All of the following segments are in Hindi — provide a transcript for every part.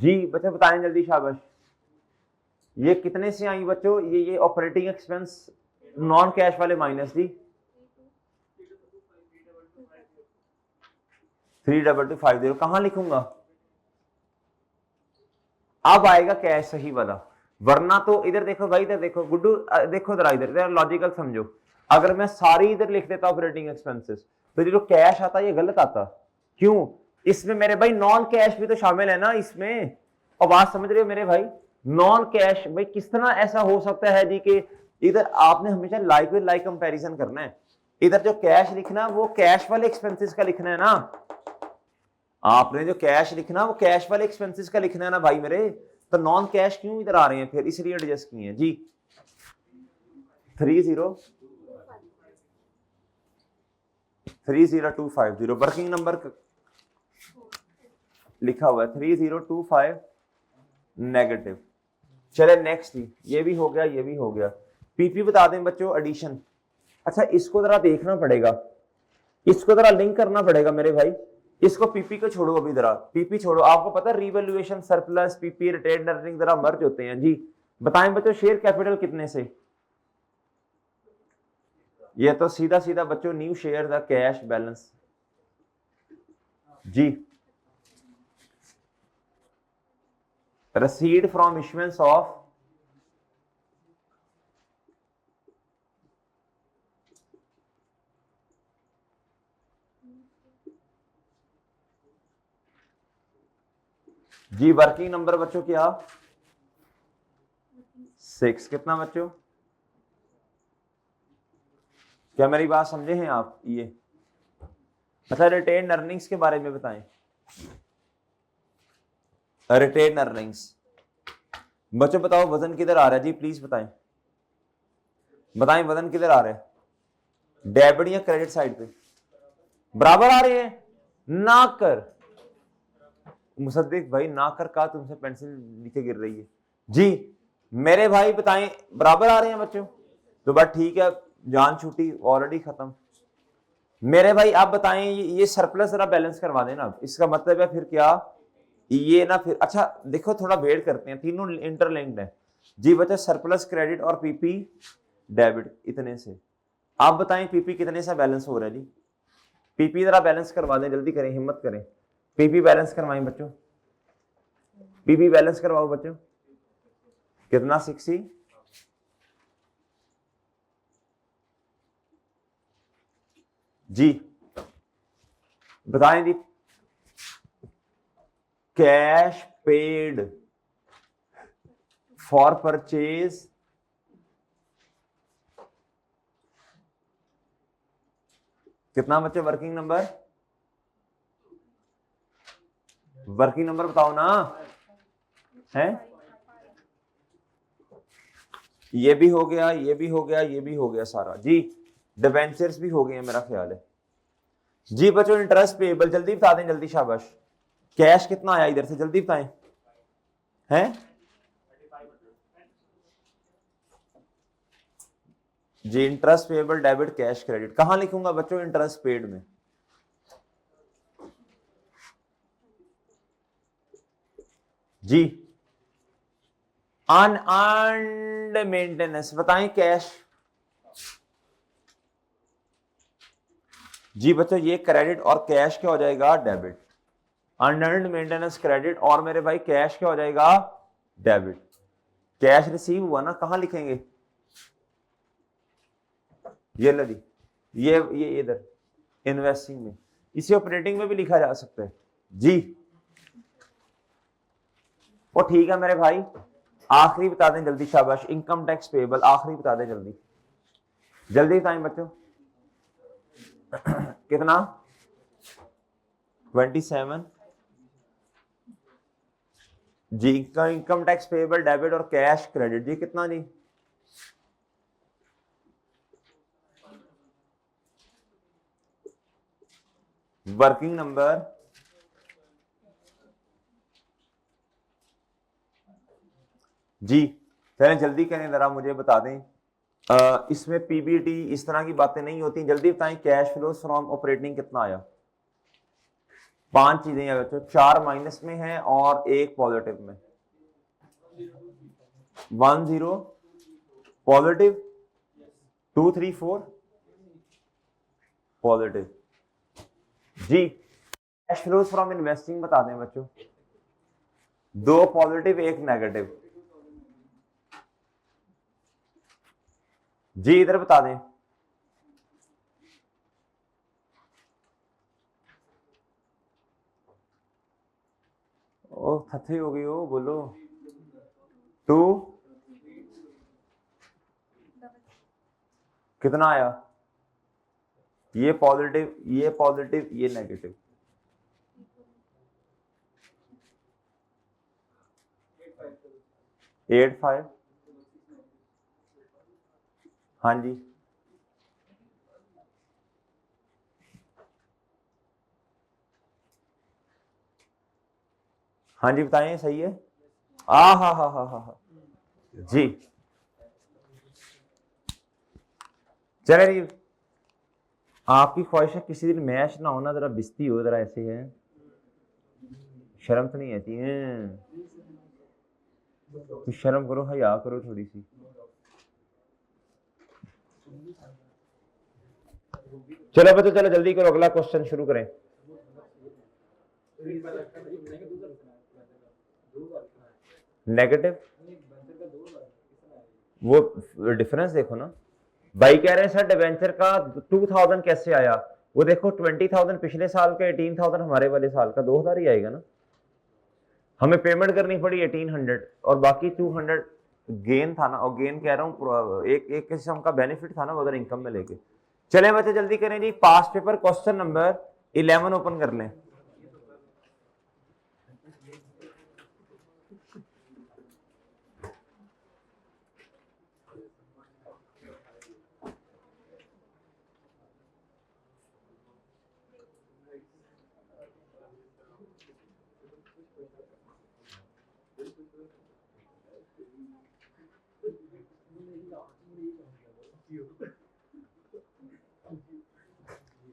जी बच्चे बताएं जल्दी, शाबाश। ये कितने से आई बच्चों? ये ऑपरेटिंग एक्सपेंस नॉन कैश वाले माइनस जी 32250। कहां लिखूंगा? अब आएगा कैश सही वाला, वरना तो इधर देखो भाई, इधर देखो गुड्डू, देखो जरा इधर लॉजिकल समझो। अगर मैं सारी इधर लिख देता ऑपरेटिंग एक्सपेंसेस तो जो कैश आता ये गलत आता। क्यों? इसमें मेरे भाई नॉन कैश भी तो शामिल है ना इसमें। और बात समझ रहे हो मेरे भाई? नॉन कैश भाई किस तरह ऐसा हो सकता है जी कि इधर आपने हमेशा लाइक विद लाइक कंपैरिजन करना है। इधर जो कैश लिखना वो कैश वाले एक्सपेंसेस का लिखना है ना, आपने जो कैश लिखना वो कैश वाले एक्सपेंसेस का लिखना है ना भाई मेरे। तो नॉन कैश क्यों इधर आ रहे हैं फिर? इसलिए एडजस्ट किए हैं जी। 30250 वर्किंग नंबर लिखा हुआ है 3025 नेगेटिव। चले नेक्स्ट ही, ये भी हो गया, ये भी हो गया। पीपी बता दें बच्चों, एडिशन। अच्छा इसको जरा देखना पड़ेगा, इसको जरा लिंक करना पड़ेगा मेरे भाई। इसको पीपी को छोड़ो अभी, जरा पीपी छोड़ो। आपको पता है revaluation, surplus, PP, retained earning जरा मर्ज होते हैं जी। बताएं बच्चों शेयर कैपिटल कितने से? ये तो सीधा सीधा बच्चों new share the cash balance जी। रसीड फ्रॉम इशुएंस ऑफ जी। वर्किंग नंबर बच्चों क्या? 6। कितना बच्चों? क्या मेरी बात समझे हैं आप? ये अच्छा रिटेन अर्निंग्स के बारे में बताएं। रिटेन अर्निंग्स बच्चों बताओ वजन किधर आ रहा है जी, प्लीज बताएं। बताएं वजन किधर आ रहा है, डेबिट या क्रेडिट साइड पे? बराबर आ रहे हैं ना कर। मुसद्दिक भाई ना कर का तुमसे पेंसिल नीचे गिर रही है जी। मेरे भाई बताएं बराबर आ रहे हैं बच्चों? तो बात ठीक है, जान छूटी ऑलरेडी खत्म। मेरे भाई आप बताएं ये सरप्लस जरा बैलेंस करवा देना। इसका मतलब है फिर क्या ये ना फिर, अच्छा देखो थोड़ा वेट करते हैं, तीनों इंटरलिंक्ड है जी बच्चा। सरप्लस क्रेडिट और पीपी डेबिट इतने से। आप बताएं पीपी कितने से बैलेंस हो रहा है जी? पीपी जरा बैलेंस करवा दें, जल्दी करें, हिम्मत करें। पीपी बैलेंस करवाएं बच्चों, पीपी बैलेंस करवाओ बच्चों। कितना? 60 जी। बताएं जी कैश पेड फॉर परचेज कितना बच्चे? वर्किंग नंबर, वर्किंग नंबर बताओ ना है। ये भी हो गया, ये भी हो गया, ये भी हो गया सारा जी। डिबेंचर्स भी हो गए हैं मेरा ख्याल है जी। बच्चों इंटरेस्ट पेएबल जल्दी बता दें, जल्दी शाबाश। कैश कितना आया इधर से, जल्दी बताएं। हैं जी interest payable debit cash credit कहां लिखूंगा बच्चों? इंटरेस्ट पेड में जी। अनअर्न्ड मेंटेनेंस बताएं कैश जी बच्चों। ये क्रेडिट और कैश क्या हो जाएगा? डेबिट। अनअर्न्ड मेंटेनेंस क्रेडिट और मेरे भाई कैश क्या हो जाएगा? डेबिट। कैश रिसीव हुआ ना, कहां लिखेंगे? ये लो जी, ये इधर इन्वेस्टिंग में, इसे ऑपरेटिंग में भी लिखा जा सकता है जी। वो ठीक है मेरे भाई, आखिरी बता दें जल्दी, शाबाश। इनकम टैक्स पेएबल आखिरी बता दें जल्दी, जल्दी बताएं बच्चों। कितना? 27 जी। इनकम टैक्स पेएबल डेबिट और कैश क्रेडिट जी कितना जी? वर्किंग नंबर जी। चलें जल्दी करें जरा, मुझे बता दें। इसमें पीबीटी इस तरह की बातें नहीं होती, जल्दी बताएं। कैश फ्लो फ्रॉम ऑपरेटिंग कितना आया? 5 चीजें हैं बच्चों, 4 माइनस में है और 1 पॉजिटिव में। 1 0 पॉजिटिव, 2 3 4 पॉजिटिव। जी कैश फ्लोज फ्रॉम इन्वेस्टिंग बता दें बच्चों, 2 पॉजिटिव 1 नेगेटिव। जी इधर बता दें। ओ थथी हो गई हो, बोलो। 2 कितना आया? ये पॉजिटिव, ये पॉजिटिव, ये नेगेटिव। 8 5। हाँ जी हाँ जी बताएं, सही है। हा जी चले जी, आपकी ख्वाहिश है किसी दिन मैच ना होना, जरा बिस्ती हो, जरा ऐसे है, शर्म तो नहीं आती है? कुछ शर्म करो, हया करो थोड़ी सी। चलो बच्चों, चलो जल्दी करो, अगला क्वेश्चन शुरू करें। नेगेटिव, वो डिफरेंस देखो ना। भाई कह रहे हैं सर डिवेंचर का 2000 कैसे आया? वो देखो 20,000 पिछले साल का, 18,000 हमारे वाले साल का, 2000 ही आएगा ना। हमें पेमेंट करनी पड़ी 1800 और बाकी 200 गेन था ना, और गेन कह रहा हूँ एक एक किस्म का बेनिफिट था ना अदर इनकम में लेके। चले बच्चे जल्दी करें जी, past paper question number 11 open कर लें।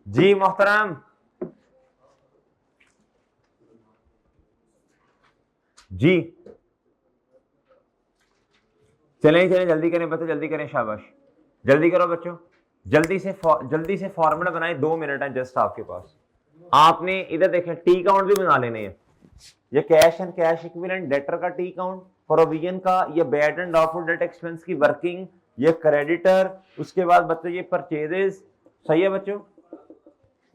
जी मोहतरम, जी चलें चलें, जल्दी करें बच्चों, जल्दी करें, शाबाश, जल्दी करो बच्चों, जल्दी से फॉर्मूला बनाए, 2 मिनट है जस्ट आपके पास। आपने इधर देखें टी काउंट भी बना लेने हैं, ये cash and cash equivalent debtor का टी काउंट, प्रोविजन का, ये bad and doubtful debt expense की वर्किंग, ये क्रेडिटर, उसके बाद बच्चों ये परचेजेस, सही है बच्चों,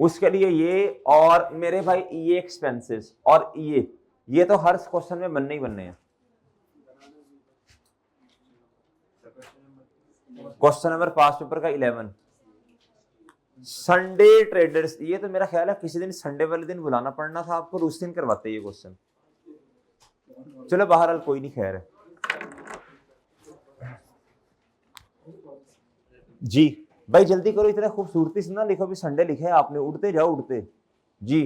उसके लिए ये, और मेरे भाई ये एक्सपेंसेस, और ये तो हर क्वेश्चन में बनने ही बनने हैं। क्वेश्चन नंबर पास्ट पेपर का 11, संडे ट्रेडर्स, ये तो मेरा ख्याल है किसी दिन संडे वाले दिन बुलाना पड़ना था आपको, उस दिन करवाते ये क्वेश्चन। चलो बहरहाल कोई नहीं, खैर है जी। भाई जल्दी करो, इतना खूबसूरती से ना लिखो, भी संडे लिखे है आपने, उड़ते जाओ उड़ते। जी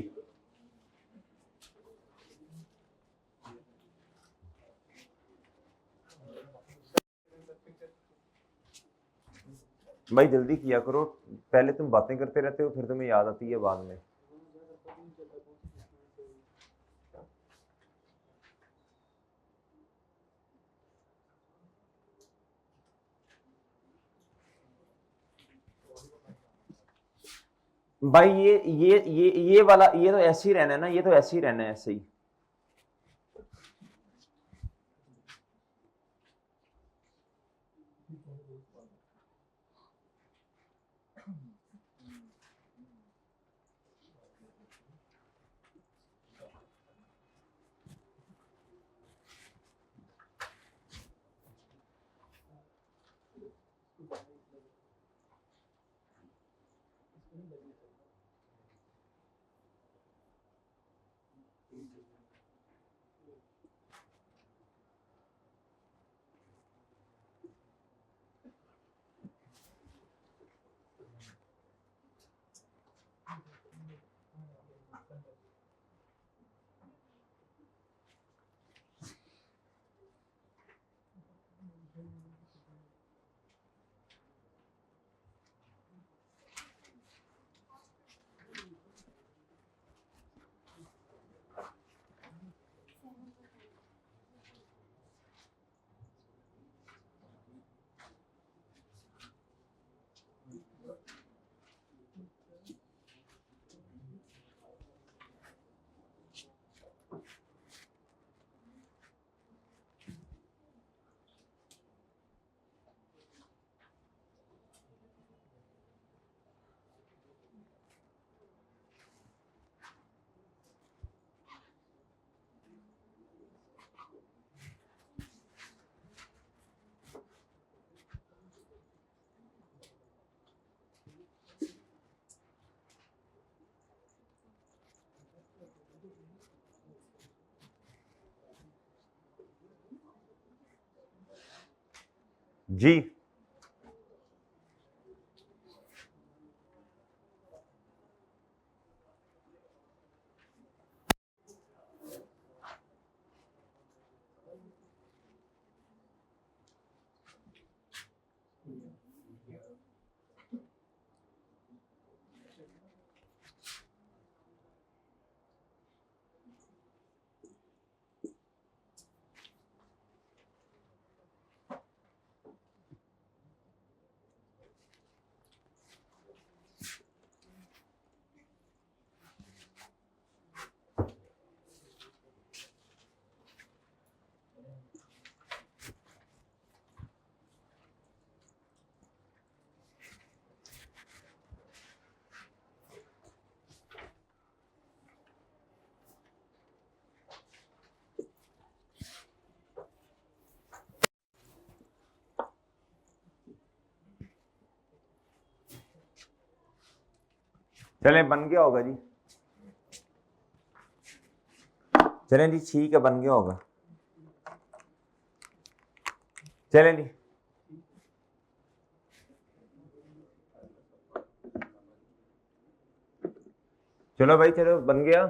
भाई जल्दी किया करो, पहले तुम बातें करते रहते हो, फिर तुम्हें याद आती है बाद में। भाई ये वाला, ये तो ऐसे ही रहना है ना, ये तो ऐसे ही रहना है, ऐसे ही। जी चले, बन गया होगा जी। चलें जी, ठीक है, बन गया होगा। चलें जी, चलो भाई, चलो बन गया।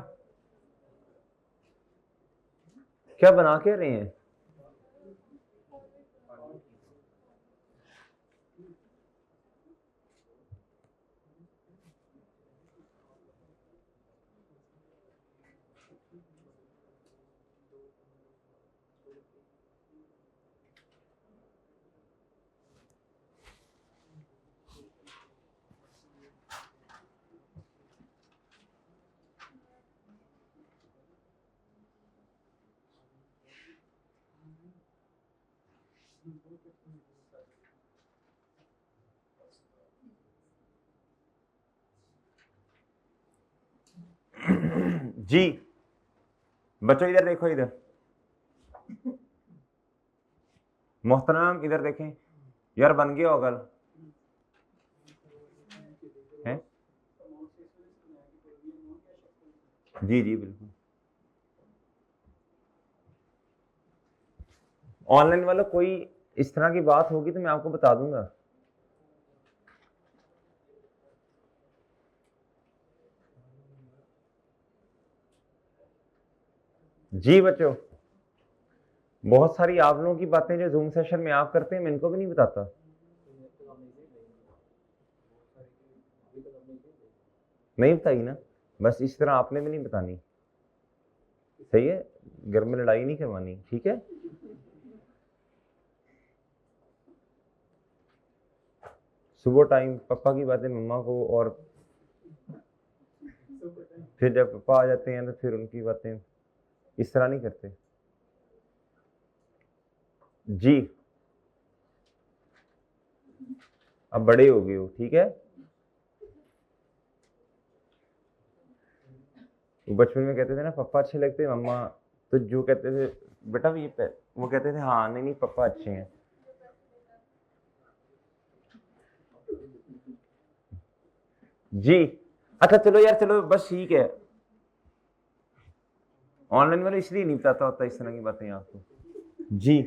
क्या बना के रहे हैं? जी बच्चों इधर देखो, इधर मोहतरम इधर देखें यार, बन गया होगा है? जी जी बिल्कुल। ऑनलाइन वालों कोई इस तरह की बात होगी तो मैं आपको बता दूंगा। जी बच्चों, बहुत सारी आप लोगों की बातें जो जूम सेशन में आप करते हैं मैं इनको भी नहीं बताता। नहीं बताई ना, बस इस तरह आपने भी नहीं बतानी, सही है? घर में लड़ाई नहीं करवानी, ठीक है? सुबह टाइम पापा की बातें मम्मा को, और फिर जब पापा आ जाते हैं तो फिर उनकी बातें, इस तरह नहीं करते। जी अब बड़े हो गए हो, ठीक है? बचपन में कहते थे ना पापा अच्छे लगते हैं, मम्मा तो जो कहते थे बेटा ये वो कहते थे हाँ नहीं नहीं पापा अच्छे हैं। जी अच्छा चलो यार, चलो बस ठीक है। ऑनलाइन वाले इसलिए नहीं बताता होता इस तरह की बातें आपको। जी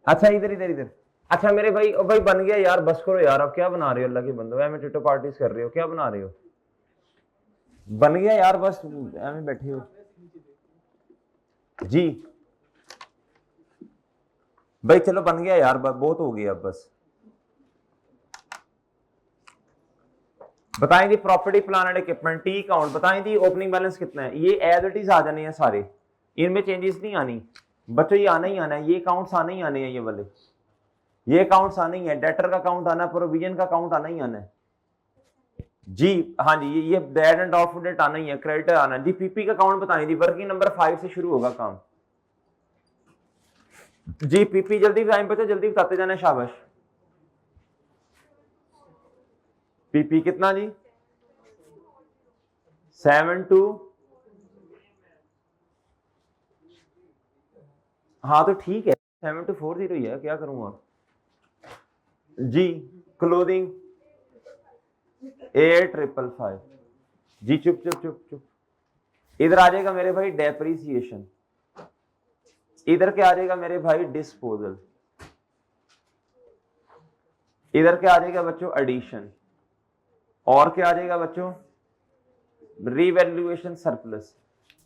अच्छा इधर इधर इधर। अच्छा मेरे भाई, ओ भाई बन गया यार, बस करो यार, अब क्या बना रहे हो अल्लाह के बंदो, एम टिटो पार्टीज कर रहे हो, क्या बना रहे हो? बन गया यार, बस एम बैठे हो। जी भाई चलो बन गया यार, बहुत हो गया अब बस। बताएं जी property plant and equipment T account, बताएं जी ओपनिंग बैलेंस कितना है? ये एज इट इज आ जाने हैं सारे, इनमें चेंजेस नहीं आनी बच्चों, ये आना ही आना है, ये अकाउंट्स आने ही आने हैं, ये वाले ये अकाउंट्स आने ही है, डेटर का अकाउंट आना है, प्रोविजन का अकाउंट आना ही आना है। जी हाँ जी, ये बैड एंड ऑफ डेट आना ही है, क्रेडिट आना है जी। पीपी का अकाउंट बताएं जी, वर्किंग नंबर 5 से शुरू होगा काम। जी पीपी जल्दी टाइम पे, तो जल्दी बताते जाना, शाबाश। पीपी कितना जी? 72, हाँ तो ठीक है, 7240 ही है, क्या करूंगा जी। क्लोथिंग 8555। जी चुप चुप चुप चुप, इधर आ जाएगा मेरे भाई डेप्रीसिएशन, इधर क्या आ जाएगा मेरे भाई? डिस्पोजल। इधर क्या आ जाएगा बच्चों, एडिशन, और क्या आ जाएगा बच्चों, रिवैल्यूएशन सरप्लस।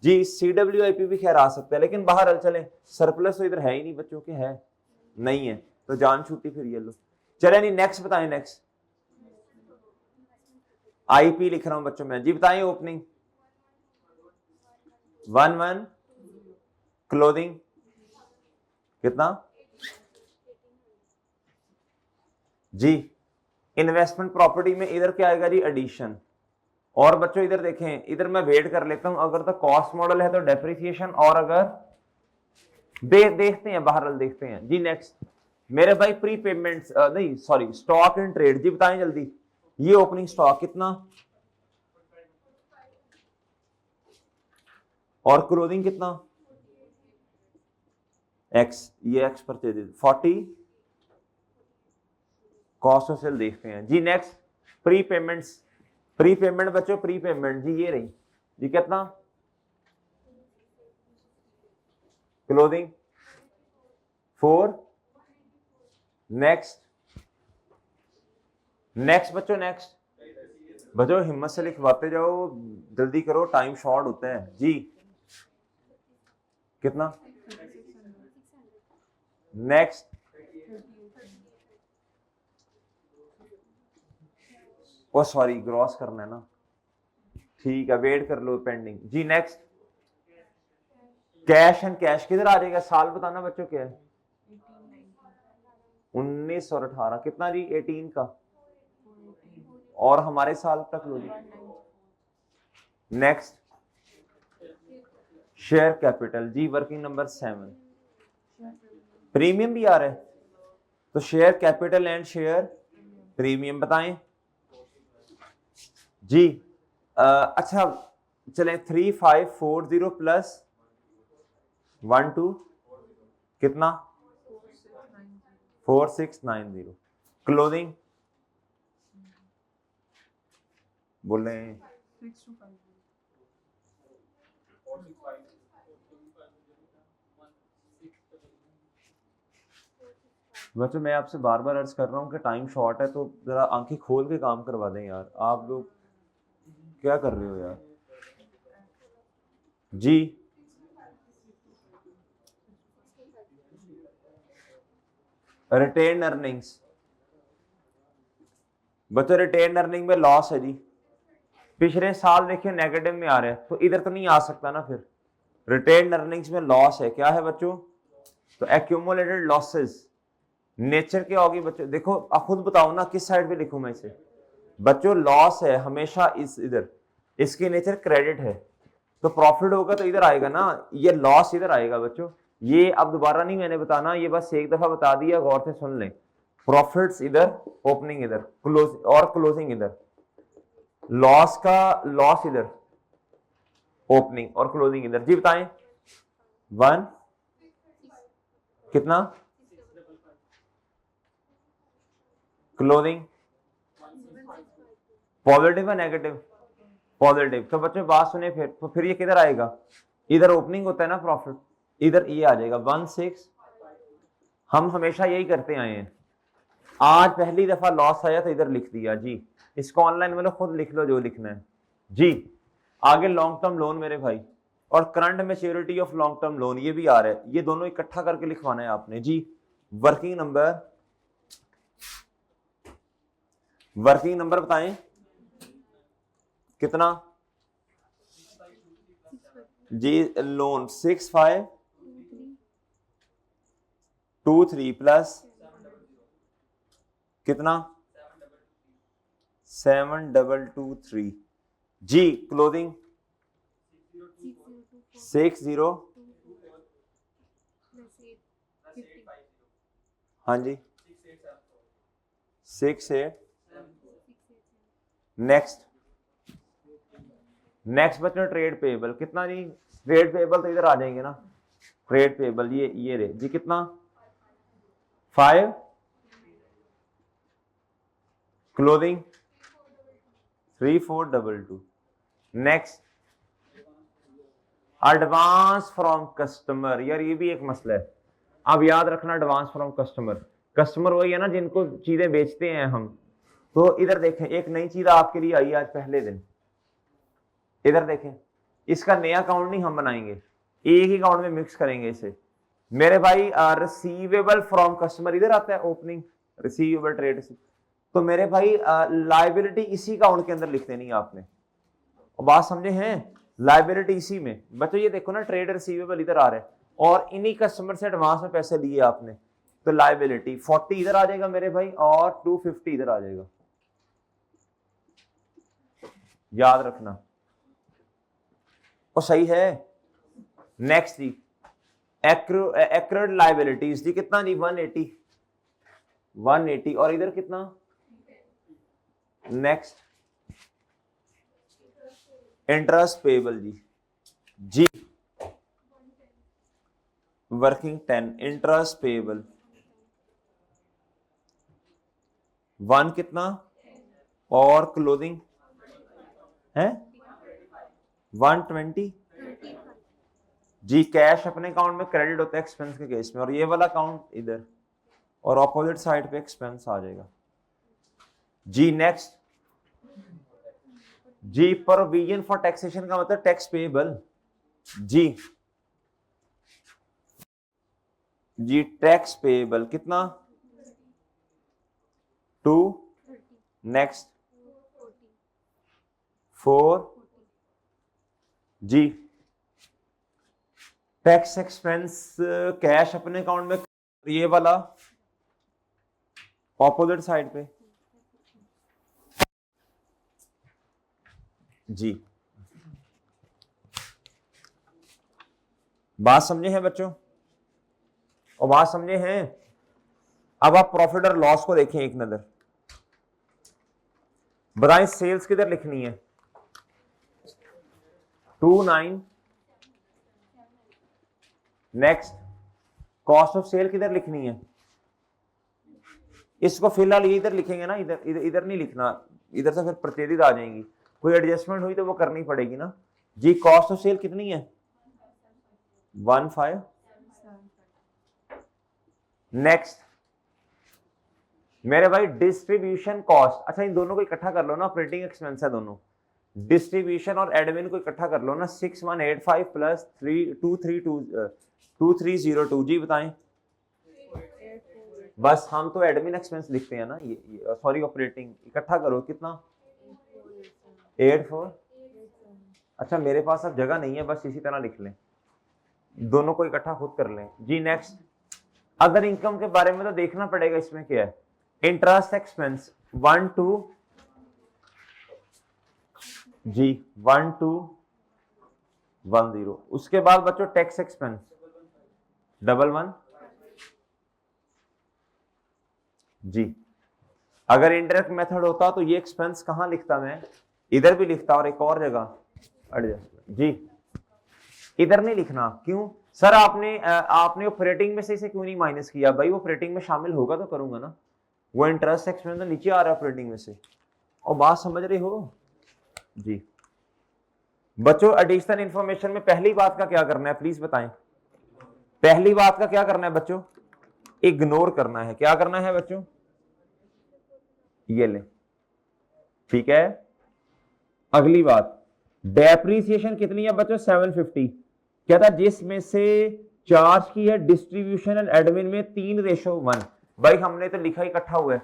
जी CWIP भी खैर आ सकता है, लेकिन बाहर चले, सरप्लस तो इधर है ही नहीं बच्चों के, है नहीं है तो जान छूटी फिर ये लो। चले नहीं, नेक्स्ट बताएं, नेक्स्ट IP लिख रहा हूं बच्चों मैं, जी बताएं ओपनिंग 1-1, क्लोथिंग कितना जी, इन्वेस्टमेंट प्रॉपर्टी में इधर क्या आएगा जी, एडिशन। और बच्चों इधर देखें, इधर मैं वेट कर लेता हूं, अगर तो कॉस्ट मॉडल है तो डेप्रिसिएशन, और अगर देखते हैं बाहर देखते हैं जी। नेक्स्ट मेरे भाई प्री पेमेंट्स नहीं सॉरी, स्टॉक इन ट्रेड, जी बताएं जल्दी, ये ओपनिंग स्टॉक कितना और क्लोजिंग कितना, X, ये X purchase 40, cost of sale देखते हैं जी। Next prepayments, prepayment बच्चों, प्री पेमेंट जी ये रही जी, कितना क्लोजिंग 4। नेक्स्ट नेक्स्ट बच्चों, नेक्स्ट बच्चों हिम्मत से लिखवाते जाओ, जल्दी करो, टाइम शॉर्ट होता है जी। कितना नेक्स्ट, ओ सॉरी ग्रॉस करना है ना, ठीक है वेट कर लो, पेंडिंग जी। नेक्स्ट कैश एंड कैश किधर आ जाएगा, साल बताना बच्चों क्या है, 19 और 18 कितना जी, 18 का, और हमारे साल तक लो जी। नेक्स्ट शेयर कैपिटल जी, वर्किंग नंबर 7, प्रीमियम भी आ रहा है तो share capital and share premium बताएं जी। अच्छा चलें, 3540 प्लस 12 कितना 4690, क्लोजिंग बोले बच्चों, मैं आपसे बार बार अर्ज कर रहा हूँ कि टाइम शॉर्ट है तो जरा आंखें खोल के काम करवा दें यार, आप लोग क्या कर रहे हो यार जी। रिटेन अर्निंग्स बच्चों, रिटेन अर्निंग में लॉस है जी, पिछले साल देखिए नेगेटिव में आ रहा है तो इधर तो नहीं आ सकता ना, फिर रिटेन अर्निंग्स में लॉस है, क्या है बच्चों, तो एक्यूमुलेटेड लॉसेस नेचर क्या होगी बच्चों, देखो आप खुद बताओ ना किस साइड पे लिखूं मैं इसे बच्चों, लॉस है हमेशा इस इधर, इसकी नेचर क्रेडिट है तो प्रॉफिट होगा तो इधर आएगा ना, ये लॉस इधर आएगा बच्चों। ये अब दोबारा नहीं मैंने बताना, ये बस एक दफा बता दिया, गौर से सुन लें, प्रॉफिट्स इधर, ओपनिंग इधर, क्लोज और क्लोजिंग इधर, लॉस का लॉस इधर, ओपनिंग और क्लोजिंग इधर जी बताएं। 1 कितना क्लोजिंग, पॉजिटिव है नेगेटिव, पॉजिटिव, तो बच्चों बात सुने फिर, तो फिर ये किधर आएगा, इधर ओपनिंग होता है ना प्रॉफिट, इधर ये आ जाएगा 16। हम हमेशा यही करते आए हैं, आज पहली दफा लॉस आया तो इधर लिख दिया जी, इसको ऑनलाइन में लो, खुद लिख लो जो लिखना है जी। आगे लॉन्ग टर्म लोन मेरे भाई, और current maturity of long term loan ये भी आ रहा है, ये दोनों इकट्ठा करके लिखवाना है आपने जी। वर्किंग नंबर बताएं कितना जी, लोन 6523 प्लस कितना 7223 जी, क्लोजिंग 60 हाँ जी 68। नेक्स्ट बच्चों ट्रेड पेएबल कितना जी, ट्रेड पेएबल तो इधर आ जाएंगे ना, ट्रेड पेएबल ये रे जी कितना 5, closing 3422। Next advance from customer, यार ये भी एक मसला है, अब याद रखना एडवांस फ्रॉम कस्टमर, कस्टमर वही है ना जिनको चीजें बेचते हैं हम। तो इधर देखें, एक नई चीज आपके लिए आई आज पहले दिन। इधर देखें, इसका नया अकाउंट नहीं हम बनाएंगे, एक ही अकाउंट में मिक्स करेंगे इसे। मेरे भाई रिसीवेबल फ्रॉम कस्टमर इधर आता है, ओपनिंग रिसीवेबल ट्रेड। तो मेरे भाई लाइबिलिटी इसी अकाउंट के अंदर लिख देनी है आपने। और बात समझे हैं, लाइबिलिटी इसी में। बच्चों ये देखो ना, ट्रेड रिसीवेबल इधर आ रहा है और इन्हीं कस्टमर से एडवांस में पैसे लिए आपने, तो लाइबिलिटी 40 इधर आ जाएगा मेरे भाई और 250 इधर आ जाएगा, याद रखना। और सही है। नेक्स्ट जी, एक्रूड लाइबिलिटीज जी कितना जी 180 और इधर कितना। नेक्स्ट इंटरेस्ट पेबल जी वर्किंग 10 इंटरेस्ट पेबल 1 कितना और क्लोजिंग है 120 जी। कैश अपने अकाउंट में क्रेडिट होता है एक्सपेंस के केस में, और ये वाला अकाउंट इधर, और ऑपोजिट साइड पे एक्सपेंस आ जाएगा जी। नेक्स्ट जी, प्रोविजन फॉर टैक्सेशन का मतलब टैक्स पेएबल जी टैक्स पेएबल कितना 2। नेक्स्ट 4 जी। टैक्स एक्सपेंस कैश अपने अकाउंट में, ये वाला ऑपोजिट साइड पे जी। बात समझे हैं बच्चों, और बात समझे हैं। अब आप प्रॉफिट और लॉस को देखें एक नजर। बताएं सेल्स किधर लिखनी है 29। नेक्स्ट कॉस्ट ऑफ सेल किधर लिखनी है, इसको फिलहाल ये इधर लिखेंगे ना, इधर नहीं लिखना, इधर से फिर प्रतिनिधि आ जाएंगी, कोई एडजस्टमेंट हुई तो वो करनी पड़ेगी ना जी। कॉस्ट ऑफ सेल कितनी है 15। नेक्स्ट मेरे भाई डिस्ट्रीब्यूशन कॉस्ट, अच्छा इन दोनों को इकट्ठा कर लो ना, ऑपरेटिंग एक्सपेंस है दोनों, डिस्ट्रीब्यूशन और एडमिन को इकट्ठा कर लो ना, 6185 प्लस 2302 जी। बताएं बस, हम तो एडमिन एक्सपेंस लिखते हैं ना, ये सॉरी ऑपरेटिंग, इकट्ठा करो कितना 84। अच्छा मेरे पास अब जगह नहीं है, बस इसी तरह लिख लें, दोनों को इकट्ठा खुद कर लें जी। नेक्स्ट अदर इनकम के बारे में तो देखना पड़ेगा, इसमें क्या है। इंटरेस्ट एक्सपेंस 12 जी 1210। उसके बाद बच्चों टैक्स एक्सपेंस 11 जी। अगर इंडायरेक्ट मेथड होता तो ये एक्सपेंस कहां लिखता मैं, इधर भी लिखता और एक और जगह एडजस्टमेंट जी। इधर नहीं लिखना, क्यों सर आपने ऑपरेटिंग में से इसे क्यों नहीं माइनस किया, भाई ऑपरेटिंग में शामिल होगा तो करूंगा ना, वो इंटरेस्ट एक्सपेंस तो नीचे आ रहा है ऑपरेटिंग में से। और बात समझ रहे हो जी बच्चों। एडिशनल इंफॉर्मेशन में पहली बात का क्या करना है प्लीज बताएं, पहली बात का क्या करना है बच्चों, इग्नोर करना है। क्या करना है बच्चों, ये ले, ठीक है। अगली बात, डेप्रीसिएशन कितनी है बच्चों 750। कहता जिसमें से चार्ज की है डिस्ट्रीब्यूशन एंड एडमिन में 3:1। भाई हमने तो लिखा इकट्ठा हुआ है।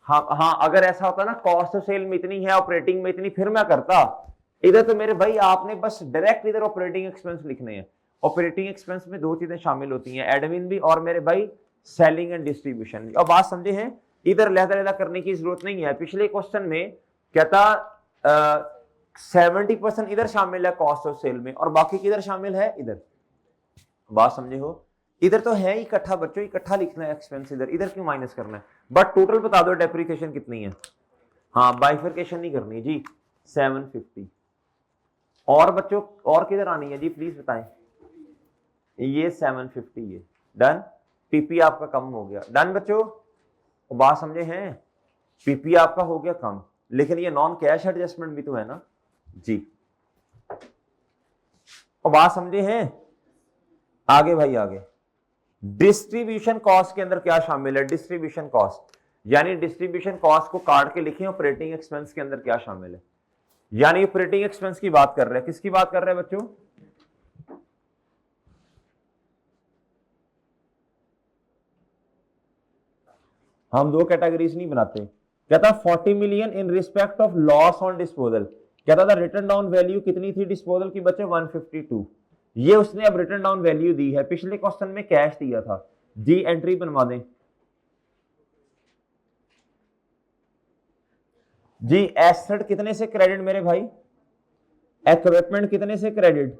हाँ अगर ऐसा होता ना कॉस्ट ऑफ सेल में इतनी है ऑपरेटिंग में इतनी, फिर मैं करता। इधर तो मेरे भाई आपने बस डायरेक्ट इधर ऑपरेटिंग एक्सपेंस लिखने हैं। ऑपरेटिंग एक्सपेंस में दो चीजें शामिल होती हैं, एडमिन भी और मेरे भाई सेलिंग एंड डिस्ट्रीब्यूशन भी। और बात समझे हैं, इधर लहदा करने की जरूरत नहीं है। पिछले क्वेश्चन में कहता 70% इधर शामिल है कॉस्ट ऑफ सेल में और बाकी किधर शामिल है इधर। बात समझे हो, इधर तो है इकट्ठा बच्चों, इकट्ठा लिखना है एक्सपेंस, इधर क्यों माइनस करना है। बट टोटल बता दो डेप्रिसिएशन कितनी है। हाँ बाइफरकेशन नहीं करनी जी 750। और बच्चों और किधर आनी है जी प्लीज बताएं, ये 750 है डन। पीपी आपका कम हो गया, डन बच्चों। बात समझे हैं, पीपी आपका हो गया कम, लेकिन ये नॉन कैश एडजस्टमेंट भी तो है ना जी। और बात समझे हैं, आगे भाई आगे डिस्ट्रीब्यूशन कॉस्ट के अंदर क्या शामिल है? डिस्ट्रीब्यूशन कॉस्ट, यानी डिस्ट्रीब्यूशन कॉस्ट को काट के लिखें ऑपरेटिंग एक्सपेंस के अंदर क्या शामिल है, यानी ऑपरेटिंग एक्सपेंस की बात कर रहे हैं। किसकी बात कर रहे हैं बच्चों? हम दो कैटेगरीज नहीं बनाते। कहता 40 million in respect of loss on disposal. कहता था रिटर्न डाउन वैल्यू कितनी थी डिस्पोजल की बच्चे? 152। ये उसने अब रिटर्न डाउन वैल्यू दी है, पिछले क्वेश्चन में कैश दिया था। जी एंट्री बनवा दें जी। एसेट कितने से क्रेडिट मेरे भाई? इक्विपमेंट कितने से क्रेडिट?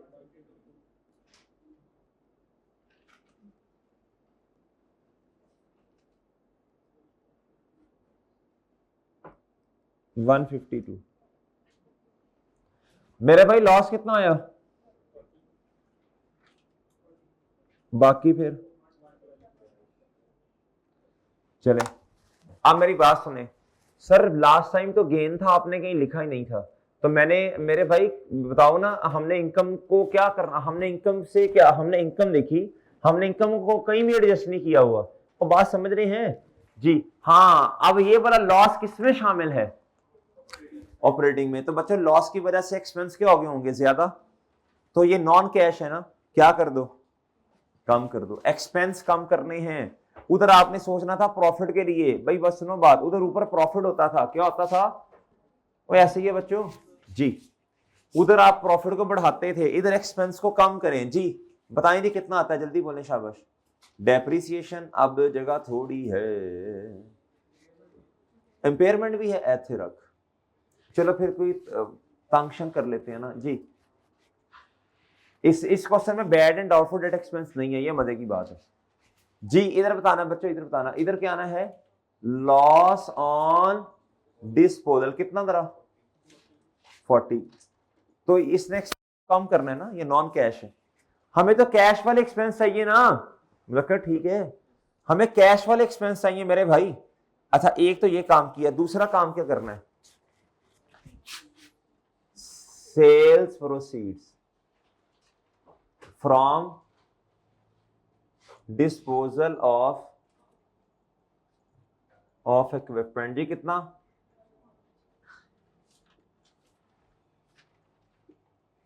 $152। मेरे भाई लॉस कितना आया? बाकी फिर चले। अब मेरी बात सुने सर, लास्ट टाइम तो गेन था, आपने कहीं लिखा ही नहीं था। तो मैंने, मेरे भाई बताओ ना, हमने इनकम को क्या करना, हमने इनकम से क्या, हमने इनकम देखी, हमने इनकम को कहीं भी एडजस्ट नहीं किया हुआ। और बात समझ रहे हैं जी? हाँ, अब ये वाला लॉस किसमें शामिल है? ऑपरेटिंग में। तो बच्चों लॉस की वजह से एक्सपेंस क्या हो गए होंगे? ज्यादा। तो ये नॉन कैश है ना, क्या कर दो? कम कर दो। एक्सपेंस कम करने हैं। उधर आपने सोचना था प्रॉफिट के लिए, भाई बस सुनो बात, उधर ऊपर प्रॉफिट होता था, क्या होता था? वो ऐसे ही है बच्चों जी, उधर आप प्रॉफिट को बढ़ाते थे, इधर एक्सपेंस को कम करें जी। बताएं जी कितना आता है, जल्दी बोलें, शाबाश। डेप्रिसिएशन अब जगह थोड़ी है, इंपेयरमेंट भी है, ऐसे रख। चलो फिर कोई फंक्शन कर लेते हैं ना जी। इस क्वेश्चन में bad and doubtful debt expense नहीं है, ये मजे की बात है जी। इधर बताना बच्चों, इधर बताना, इधर क्या आना है? लॉस ऑन डिस्पोजल कितना जरा? 40। तो इसने कम करना है ना, ये नॉन कैश है। हमें तो कैश वाले एक्सपेंस चाहिए ना, मतलब ठीक है, हमें कैश वाले एक्सपेंस चाहिए मेरे भाई। अच्छा एक तो ये काम किया, दूसरा काम क्या करना है? Sales proceeds from disposal of equipment जी। कितना?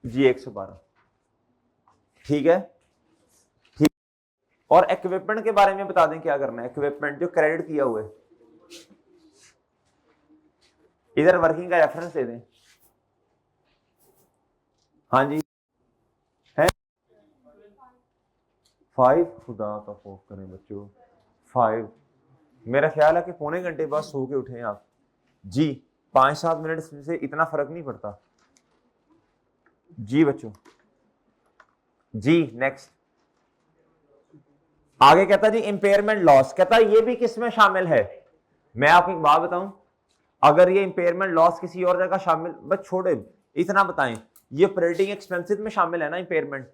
जी 112। ठीक है, ठीक। और इक्विपमेंट के बारे में बता दें क्या करना है। इक्विपमेंट जो क्रेडिट किया हुआ है, इधर वर्किंग का रेफरेंस दे दें। हाँ जी है 5। खुदा का खौफ करें बच्चों, 5। मेरा ख्याल है कि पौने घंटे बाद सो के उठे आप जी। 5-7 मिनट से इतना फर्क नहीं पड़ता जी बच्चों जी। नेक्स्ट आगे कहता जी इंपेयरमेंट लॉस। कहता ये भी किसमें शामिल है? मैं आपको एक बात बताऊं, अगर ये इंपेयरमेंट लॉस किसी और जगह शामिल, बस छोड़े, इतना बताएं, ये ऑपरेटिंग एक्सपेंसेस में शामिल है ना इंपेयरमेंट,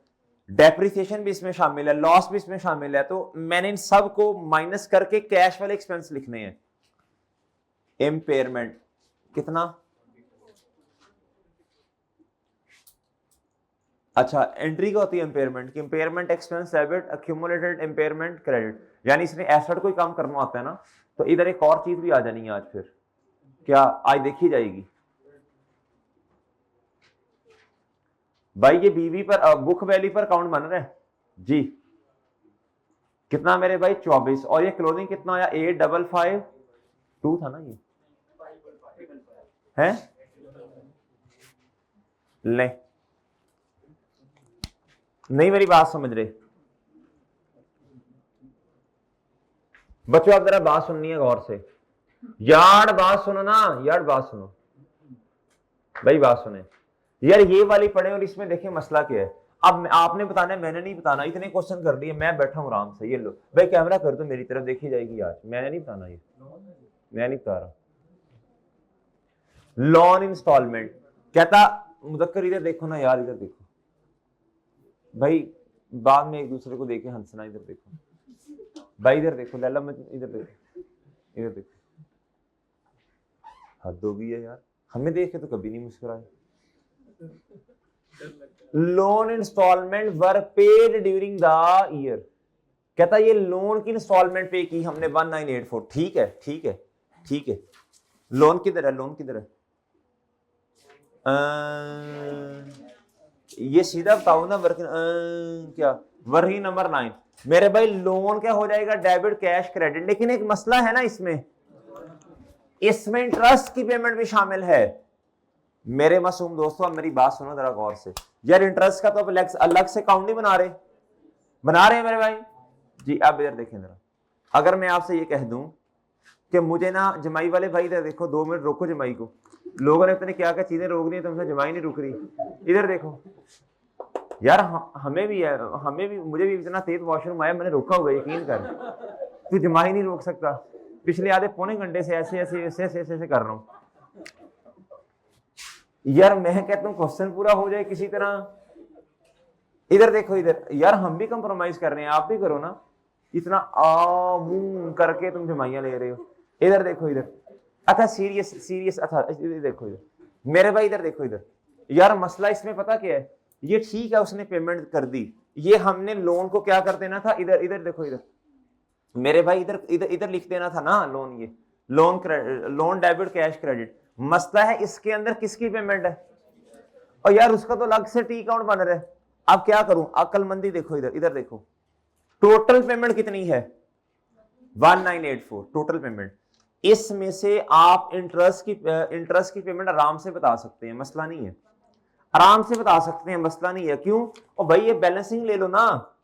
डेप्रिसिएशन भी इसमें शामिल है, लॉस भी इसमें शामिल है। तो मैंने इन सब को माइनस करके कैश वाले एक्सपेंस लिखने हैं। इंपेयरमेंट कितना? अच्छा एंट्री क्या होती है इंपेयरमेंट की? Impairment expense debit accumulated impairment credit, यानी इसने एसेट को ही काम करना होता है ना। तो इधर एक और चीज भी आ जानी है आज, फिर क्या आज देखी जाएगी भाई। ये बीवी पर बुक वैल्यू पर अकाउंट बन रहा है जी। कितना मेरे भाई? 24। और ये क्लोजिंग कितना आया? 8552 था ना ये है? ले नहीं मेरी बात समझ रहे बच्चों, आप जरा बात सुननी है गौर से यार, बात सुनो ना यार, बात सुनो भाई, बात सुने यार। ये वाली पढ़े और इसमें देखें मसला क्या है। अब आपने बताना है, मैंने नहीं बताना। इतने क्वेश्चन कर दिए, मैं बैठा हूं आराम से। ये लो भाई कैमरा कर दो, मेरी तरफ देखी जाएगी आज। मैंने नहीं बताना, ये मैं नहीं बता रहा। लोन इंस्टॉलमेंट कहता, मुदक्कर इधर देखो ना यार, इधर देखो भाई, बाद में एक दूसरे को देखे हंसना। इधर देखो भाई, इधर देखो लैला, इधर देखो, इधर देखो। हद हो गई है यार, हमें देख के तो कभी नहीं मुस्कुराए। Loan installment were paid during the year. कहता ये लोन की इंस्टॉलमेंट पे की हमने 1984, ठीक है ठीक है ठीक है। लोन किधर है, लोन किधर है? ये सीधा बताओ ना वर्किंग क्या वर्किंग नंबर 9 मेरे भाई। लोन क्या हो जाएगा, डेबिट कैश क्रेडिट। लेकिन एक मसला है ना इसमें, इसमें इंटरेस्ट की पेमेंट भी शामिल है। मेरे मासूम दोस्तों अब मेरी बात सुनो जरा गौर से यार। इंटरेस्ट का तो अलग से अकाउंट नहीं बना रहे, बना रहे हैं मेरे भाई जी। अब इधर देखें जरा, अगर मैं आपसे ये कह दूं कि मुझे ना जमाई वाले भाई इधर देखो, 2 मिनट रोको जमाई को। लोगों ने पता क्या क्या चीजें रोक रही है, तुमसे जमाई नहीं रुक रही। इधर देखो यार, हमें भी है, हमें भी, मुझे भी इतना तेज वॉशरूम आया, मैंने रोका हुआ, यकीन कर। तू जमाई नहीं रोक सकता। पिछले आधे पौने घंटे से ऐसे ऐसे ऐसे ऐसे ऐसे कर रहा हूं यार। मैं कहता हूँ क्वेश्चन पूरा हो जाए किसी तरह। इधर देखो, इधर यार हम भी कंप्रोमाइज कर रहे हैं, आप भी करो ना। इतना आ मुंह करके तुम जमाइयां ले रहे हो। इधर देखो, इधर अच्छा सीरियस सीरियस। अच्छा इधर देखो, इधर मेरे भाई इधर देखो, इधर यार मसला इसमें पता क्या है, ये ठीक है उसने पेमेंट कर दी, ये हमने लोन को क्या कर देना था। इधर इधर देखो, इधर मेरे भाई इधर इधर इधर लिख देना था ना लोन। ये loan loan debit cash credit. मसला है इसके अंदर किसकी पेमेंट है, और यार उसका तो अलग से टी अकाउंट बन रहा है। अब क्या करूं, अक्लमंदी देखो, इधर इधर देखो टोटल पेमेंट कितनी है 1984 टोटल पेमेंट। इसमें से आप इंटरेस्ट की पेमेंट आराम से बता सकते हैं, मसला नहीं है, आराम से बता सकते हैं, मसला नहीं है। क्यों? और भाई ये बैलेंसिंग ले लो ना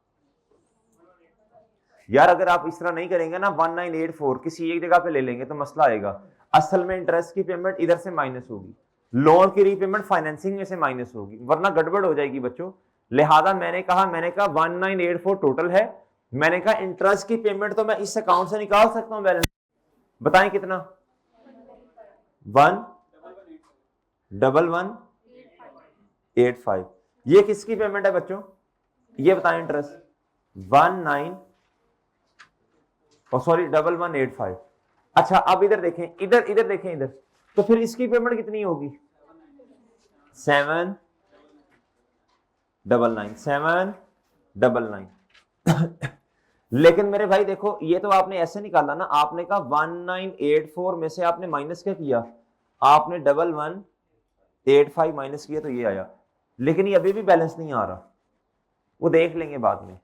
यार। अगर आप इस तरह नहीं करेंगे ना 1984 किसी एक जगह पे ले लेंगे तो मसला आएगा। असल में इंटरेस्ट की पेमेंट इधर से माइनस होगी, लोन की रीपेमेंट फाइनेंसिंग में से माइनस होगी, वरना गड़बड़ हो जाएगी बच्चों। लिहाजा मैंने कहा 1984 टोटल है। मैंने कहा इंटरेस्ट की पेमेंट तो मैं इस अकाउंट से निकाल सकता हूं बैलेंस। बताएं कितना, 11185। ये किसकी पेमेंट है बच्चों, ये बताएं। इंटरेस्ट 1185। अच्छा अब इधर देखें, इधर इधर देखें, इधर तो फिर इसकी पेमेंट कितनी होगी 799। लेकिन मेरे भाई देखो, ये तो आपने ऐसे निकाला ना, आपने कहा 1984 में से आपने माइनस क्या किया, आपने 1185 माइनस किया तो ये आया। लेकिन ये अभी भी बैलेंस नहीं आ रहा, वो देख लेंगे बाद में।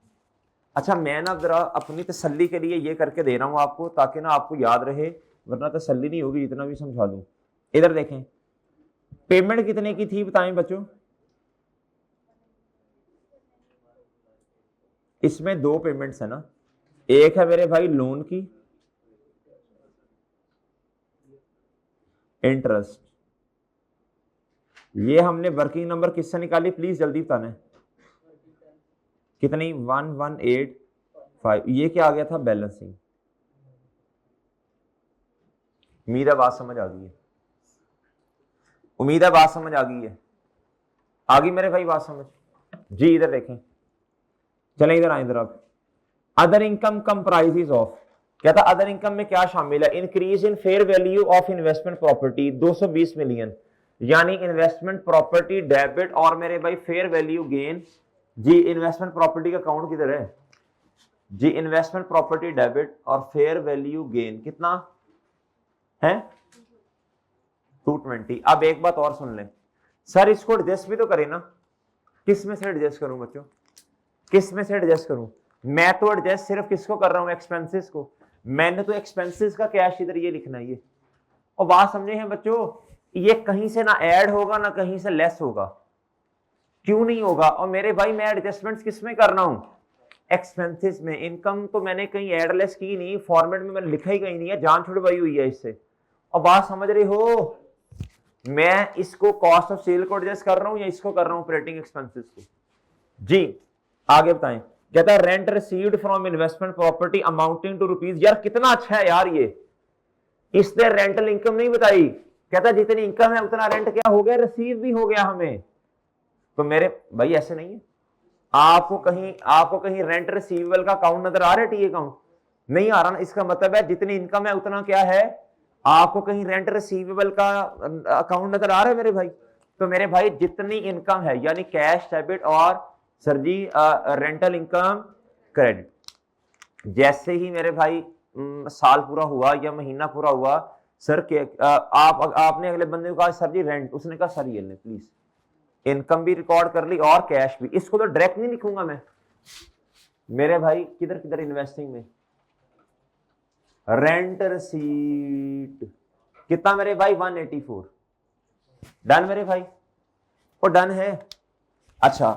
अच्छा मैं ना जरा अपनी तसल्ली के लिए ये करके दे रहा हूं आपको, ताकि ना आपको याद रहे, वरना तसल्ली नहीं होगी जितना भी समझा दूं। इधर देखें पेमेंट कितने की थी बताएं बच्चों। इसमें 2 पेमेंट्स है ना, एक है मेरे भाई लोन की, इंटरेस्ट। ये हमने वर्किंग नंबर किससे निकाली, प्लीज जल्दी बताना है कितनी, 1185। ये क्या आ गया था, बैलेंसिंग। उम्मीद है बात समझ आ गई है, उम्मीद है बात समझ आ गई है, आ गई मेरे भाई बात समझ जी। इधर देखें, चलें इधर आए, इधर आप। अदर इनकम कंप्राइजेज ऑफ, क्या था अदर इनकम में क्या शामिल है, increase in fair value of investment property 220 million, यानी इन्वेस्टमेंट प्रॉपर्टी डेबिट और मेरे भाई फेयर वैल्यू गेन। जी इन्वेस्टमेंट प्रॉपर्टी का अकाउंट किधर है जी, इन्वेस्टमेंट प्रॉपर्टी डेबिट और फेयर वैल्यू गेन कितना है 220। अब एक बात और सुन लें, सर इसको एडजस्ट भी तो करें ना। किस में से एडजस्ट करूं बच्चों, किस में से एडजस्ट करूं? मैं तो एडजस्ट सिर्फ किसको कर रहा हूं, एक्सपेंसेस को। मैंने तो एक्सपेंसेस का कैश इधर ये लिखना है ये। और बात समझे हैं बच्चों, ये कहीं से ना ऐड होगा ना कहीं से लेस होगा। क्यों नहीं होगा? और मेरे भाई मैं एडजस्टमेंट्स किस में कर रहा हूं, एक्सपेंसेस में। इनकम तो मैंने कहीं ऐड लेस की नहीं, फॉर्मेट में मैंने लिखा ही कहीं नहीं है, जान छुड़वाई हुई है इससे। और बात समझ रहे हो, मैं इसको कॉस्ट ऑफ सेल को एडजस्ट कर रहा हूं या इसको कर रहा हूं ऑपरेटिंग एक्सपेंसेस को जी। आगे बताएं, कहता है rent received from investment property amounting to rupees. यार कितना अच्छा है यार ये, इसने रेंटल इनकम नहीं बताई। कहता है जितनी इनकम है उतना रेंट क्या हो गया, रिसीव भी हो गया हमें। तो मेरे भाई ऐसे नहीं है, आपको कहीं रेंट रिसीवेबल का अकाउंट नजर आ रहा है, टी अकाउंट नहीं आ रहा ना, इसका मतलब है जितनी इनकम है उतना क्या है, आपको कहीं रेंट रिसीवेबल का अकाउंट नजर आ रहा है मेरे भाई। तो मेरे भाई जितनी इनकम है यानी कैश डेबिट और सर जी रेंटल इनकम क्रेडिट, जैसे ही मेरे भाई साल पूरा हुआ या महीना पूरा हुआ, सर के आपने अगले बंदे को कहा सर जी रेंट, उसने कहा सर ये ले प्लीज, इनकम भी रिकॉर्ड कर ली और कैश भी। इसको तो डायरेक्ट नहीं लिखूंगा मैं मेरे भाई, किधर किधर इन्वेस्टिंग में, रेंट रिसीट कितना मेरे भाई 184, डन मेरे भाई, वो डन है। अच्छा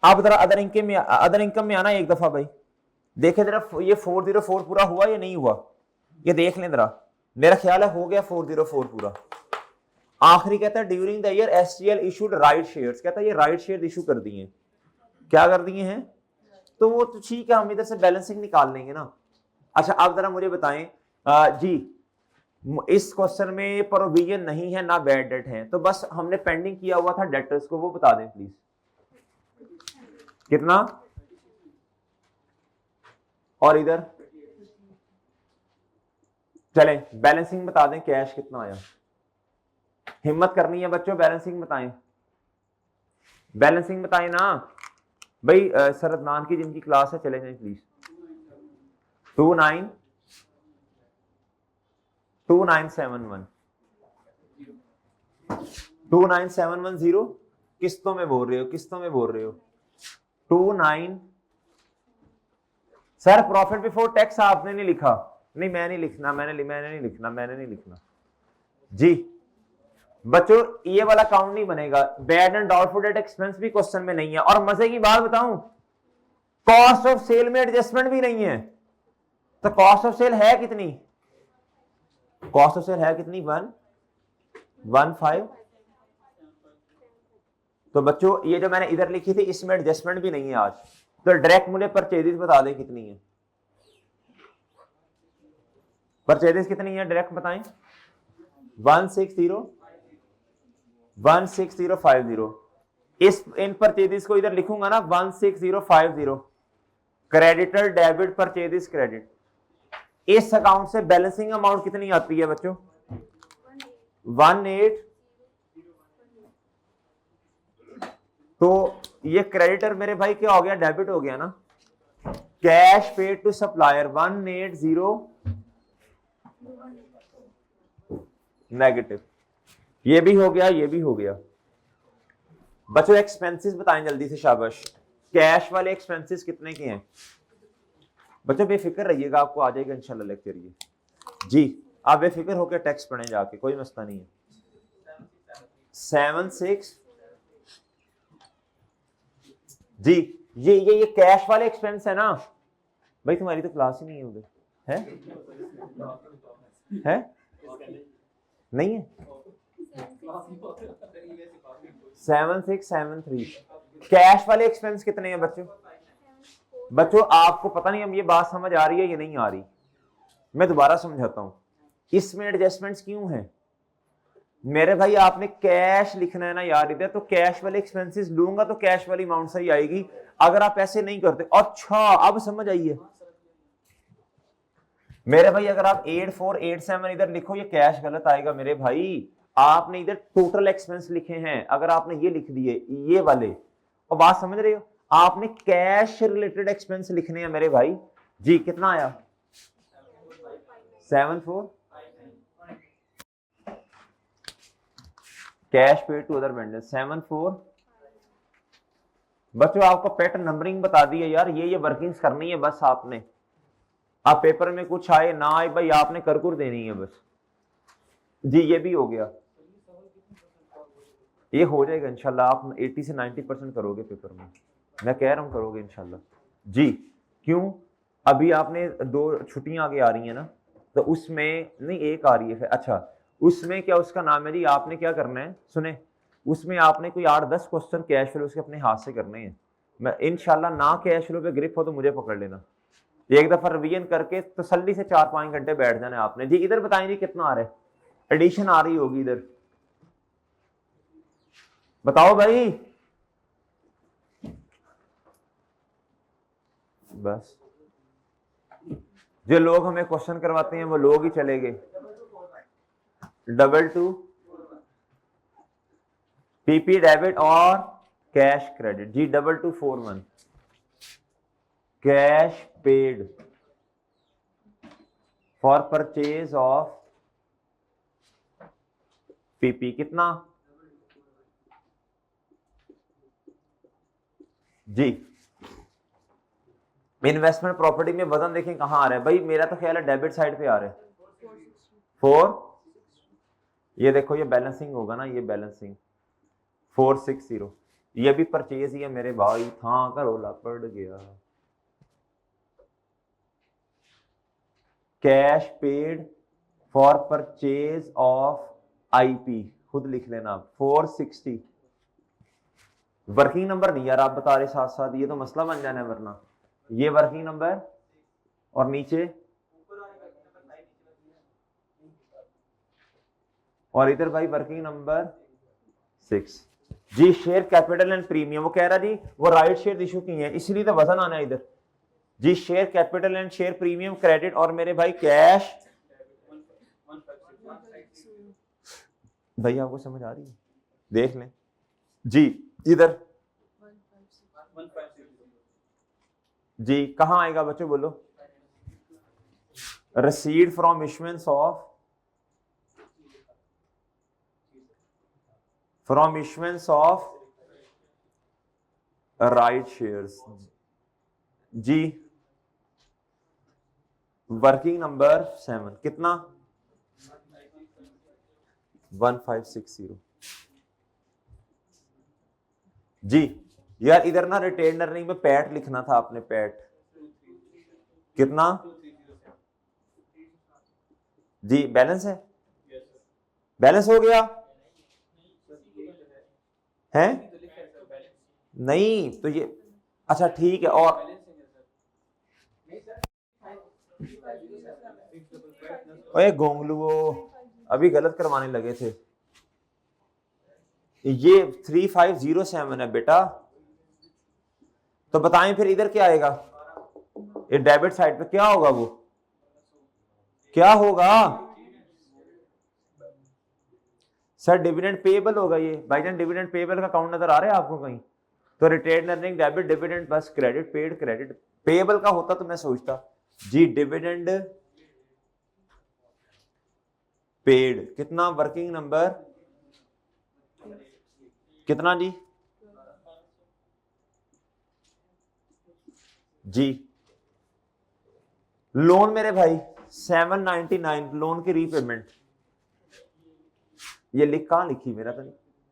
अब जरा अदर इनकम में आना एक दफा भाई, देखे जरा ये 404 पूरा हुआ या नहीं हुआ, ये देख लें जरा, मेरा ख्याल है हो गया 404 पूरा। आखिरी कहता है during the year STL issued right shares, कहता है ये राइट शेयर इशू कर दिए, क्या कर दिए हैं, तो वो तो ठीक है, हम इधर से बैलेंसिंग निकाल लेंगे ना। अच्छा आप जरा मुझे बताएं जी, इस क्वेश्चन में प्रोविजन नहीं है ना बैड डेट है, तो बस हमने पेंडिंग किया हुआ था डेटर्स को, वो बता दें प्लीज कितना, और इधर चले बैलेंसिंग बता दें, कैश कितना आया, हिम्मत करनी है बच्चों, बैलेंसिंग बताएं, बैलेंसिंग बताएं ना भाई। सर अदनान की जिनकी क्लास है चले जाएं प्लीज। 29710 किस्तों में बोल रहे हो, किस्तों में बोल रहे हो 29। सर प्रॉफिट बिफोर टैक्स आपने नहीं लिखा, नहीं मैं नहीं लिखना, मैंने नहीं लिखना जी बच्चों, ये वाला काउंट नहीं बनेगा, bad and doubtful debt expense भी क्वेश्चन में नहीं है। और मजे की बात बताऊं, कॉस्ट ऑफ सेल में एडजस्टमेंट भी नहीं है, तो कॉस्ट ऑफ सेल है कितनी, कॉस्ट ऑफ सेल है कितनी 115। तो बच्चों ये जो मैंने इधर लिखी थी इसमें एडजस्टमेंट भी नहीं है आज, तो डायरेक्ट मुझे परचेजेस बता दें कितनी है, परचेजेस कितनी है डायरेक्ट बताएं। 16050, इस इन परचेजेस को इधर लिखूंगा ना 16050, क्रेडिटर डेबिट परचेजेस क्रेडिट, इस अकाउंट से बैलेंसिंग अमाउंट कितनी आती है बच्चों 18। तो ये क्रेडिटर मेरे भाई क्या हो गया, डेबिट हो गया ना, cash paid to supplier 180 negative, ये भी हो गया, ये भी हो गया। बच्चों एक्सपेंसेस बताएं जल्दी से, शाबाश, कैश वाले एक्सपेंसेस कितने के हैं बच्चों, बेफिक्र रहिएगा, आपको आ जाएगा इंशाल्लाह लेक्चर ये जी, आप बेफिक्र होकर टैक्स पढ़ें जाके, कोई मसला नहीं है। 76 जी, ये कैश वाले एक्सपेंस है ना भाई, तुम्हारी तो क्लास ही नहीं है उधर, है नहीं है 7673, कैश वाले एक्सपेंस कितने हैं बच्चों, बच्चों आपको पता नहीं अब ये बात समझ आ रही है या नहीं आ रही, मैं दोबारा समझाता हूं, इसमें एडजस्टमेंट्स क्यों हैं मेरे भाई, आपने कैश लिखना है ना यार इधर, तो कैश वाले एक्सपेंसेस लूंगा तो कैश वाली अमाउंट सही आएगी, अगर आप ऐसे नहीं करते। अच्छा अब समझ आइए मेरे भाई, अगर आप 8487 इधर लिखो ये कैश गलत आएगा मेरे भाई, आपने इधर टोटल एक्सपेंस लिखे हैं, अगर आपने ये लिख दिए ये वाले, और बात समझ रहे हो, आपने कैश रिलेटेड एक्सपेंस लिखने हैं मेरे भाई जी। कितना आया 74, cash paid to other vendor 74। बच्चों आपको पेट नंबरिंग बता दी है यार, ये वर्किंग्स करनी है बस आपने, आप पेपर में कुछ आए ना आए भाई आपने कर देनी है बस जी। ये भी हो गया, ये हो जाएगा इंशाल्लाह, आप 80 से 90% करोगे पेपर में, मैं कह रहा हूं करोगे इंशाल्लाह जी। क्यों, अभी आपने 2 छुट्टियां आगे आ रही है ना, तो उसमें नहीं एक आ रही है, अच्छा उसमें क्या उसका नाम है जी, आपने क्या करना है सुने, उसमें आपने कोई 8-10 क्वेश्चन कैश फ्लो उसके अपने हाथ से करने हैं, मैं इंशाल्लाह ना कैश फ्लो पे ग्रिप हो तो मुझे पकड़ लेना, एक दफा रिवीजन करके तसल्ली से 4-5 घंटे बैठ जाना है आपने जी। इधर बताएं जी कितना आ रहा है, एडिशन आ रही होगी इधर, बताओ भाई, बस जो लोग हमें क्वेश्चन करवाते हैं वो लोग ही चले गए। 22 पीपी डेबिट और कैश क्रेडिट जी, 2241 cash paid for purchase of PP कितना जी। इन्वेस्टमेंट प्रॉपर्टी में वजन देखें कहां आ रहा है भाई, मेरा तो ख्याल है डेबिट साइड पे आ रहा है 4, ये देखो ये बैलेंसिंग होगा ना, ये बैलेंसिंग 460, ये भी परचेज ही है मेरे भाई, था घरोला पड़ गया। Cash paid for purchase of IP, खुद लिख लेना 460। वर्किंग नंबर नहीं यार आप बता रहे साथ साथ, ये तो मसला बन जाना है वरना। ये वर्किंग नंबर और नीचे और इधर भाई वर्किंग नंबर 6 जी। शेयर कैपिटल एंड प्रीमियम, वो कह रहा जी वो राइट शेयर इशू की है इसलिए तो वजन आना है इधर जी। Share capital and share premium credit और मेरे भाई कैश, भाई आपको समझ आ रही है, देख लें जी। इधर जी कहां आएगा बच्चों बोलो, received from issuance of, from issuance of right shares जी। वर्किंग नंबर 7 कितना 1560 जी। यार इधर ना रिटेन अर्निंग में पैट लिखना था आपने, पैट कितना जी। बैलेंस है, बैलेंस हो गया है नहीं तो ये अच्छा ठीक है। और ओए गोंगलू वो अभी गलत करवाने लगे थे, ये 3507 है बेटा। तो बताएं फिर इधर क्या आएगा, ये डेबिट साइड पे क्या होगा, वो क्या होगा सर, डिविडेंड पेएबल होगा ये। भाईजान डिविडेंड पेएबल का अकाउंट नजर आ रहा है आपको कहीं, तो रिटेन अर्निंग डेबिट डिविडेंड बस क्रेडिट पेड क्रेडिट, पेएबल का होता तो मैं सोचता जी। डिविडेंड पेड कितना, वर्किंग नंबर कितना जी। लोन मेरे भाई 799 लोन की रीपेमेंट, ये लिख कहां लिखी, मेरा तो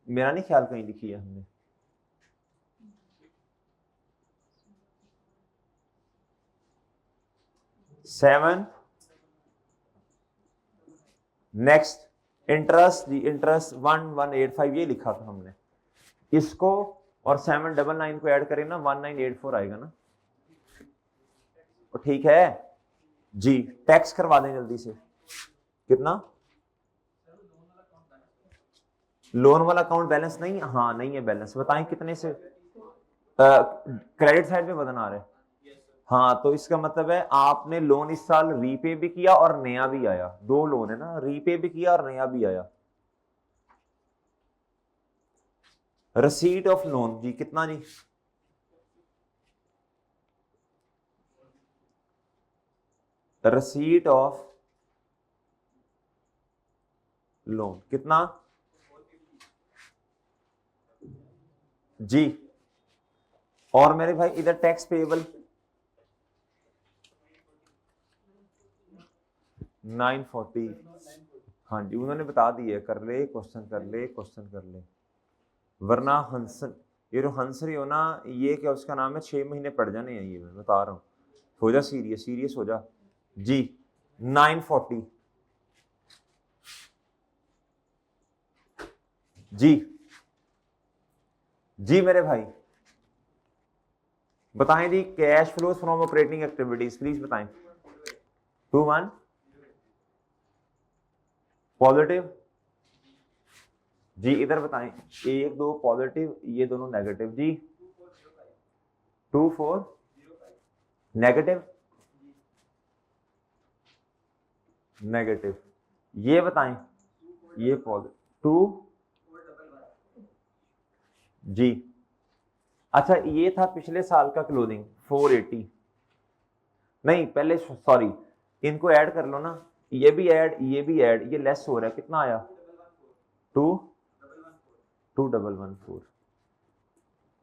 मेरा नहीं ख्याल कहीं लिखी है हमने। सेवन नेक्स्ट इंटरेस्ट जी, इंटरेस्ट 1185 ये लिखा था हमने, इसको और 799 को ऐड करें ना 1984 आएगा ना, तो ठीक है जी। टैक्स करवा दें जल्दी से, कितना लोन वाला अकाउंट बैलेंस नहीं, हाँ नहीं है बैलेंस, बताएं कितने से क्रेडिट साइड पे बदन आ रहा है। हाँ तो इसका मतलब है आपने लोन इस साल रीपे भी किया और नया भी आया, 2 लोन है ना, रीपे भी किया और नया भी आया। रिसीट ऑफ लोन जी कितना जी, रिसीट ऑफ लोन कितना जी। और मेरे भाई इधर टैक्स पेएबल 940, हाँ जी उन्होंने बता दिया, कर ले क्वेश्चन कर ले, क्वेश्चन कर ले, वरना हंसन ये जो हंस रही हो ना, ये क्या उसका नाम है, 6 महीने पड़ जाने हैं, ये मैं बता रहा हूँ। हो जा सीरियस, सीरियस हो जा जी। 940 जी जी मेरे भाई बताएं जी। Cash flows from operating activities please बताएं। 21 पॉजिटिव जी, इधर बताएं 1 2 पॉजिटिव, ये दोनों नेगेटिव जी। 24 नेगेटिव नेगेटिव, ये बताएं ये पॉजिटिव 2 जी। अच्छा ये था पिछले साल का क्लोजिंग 480, नहीं पहले सॉरी इनको ऐड कर लो ना, ये भी ऐड, ये लेस हो रहा है, कितना आया 22114।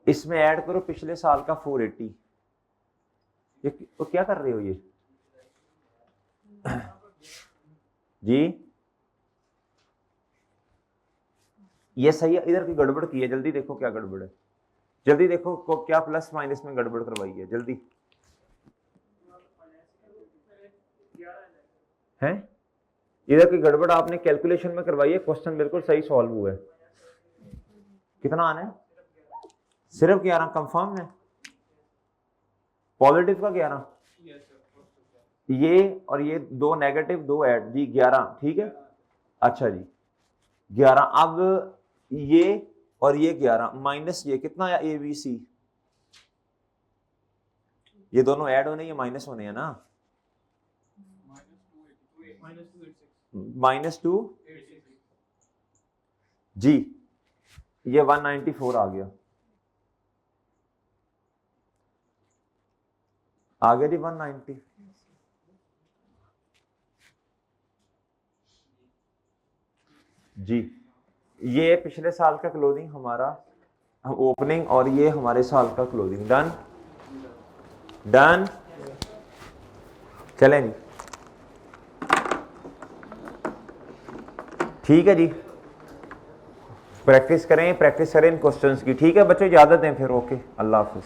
इसमें ऐड करो पिछले साल का 480। ये तो क्या कर रहे हो ये जी? ये सही है, इधर की गड़बड़ की है, जल्दी देखो क्या गड़बड़ है, जल्दी देखो को क्या प्लस माइनस में गड़बड़ करवाई है, जल्दी है। इधर की गड़बड़ आपने कैलकुलेशन में करवाई है, क्वेश्चन बिल्कुल सही सॉल्व हुआ है। कितना आना है? सिर्फ 11 कंफर्म है? पॉजिटिव का 11, ये और ये दो नेगेटिव दो ऐड जी 11, ठीक है। अच्छा जी 11, अब ये और ये 11 माइनस ये कितना आया ABC, ये दोनों ऐड होने, ये माइनस होने हैं ना, -2 जी, ये 194 आ गया जी 190। जी ये पिछले साल का क्लोजिंग हमारा ओपनिंग और ये हमारे साल का क्लोजिंग, डन डन। चलें जी, ठीक है जी, प्रैक्टिस करें इन क्वेश्चंस की, ठीक है बच्चों, इजाजत दें फिर, ओके, अल्लाह हाफिज।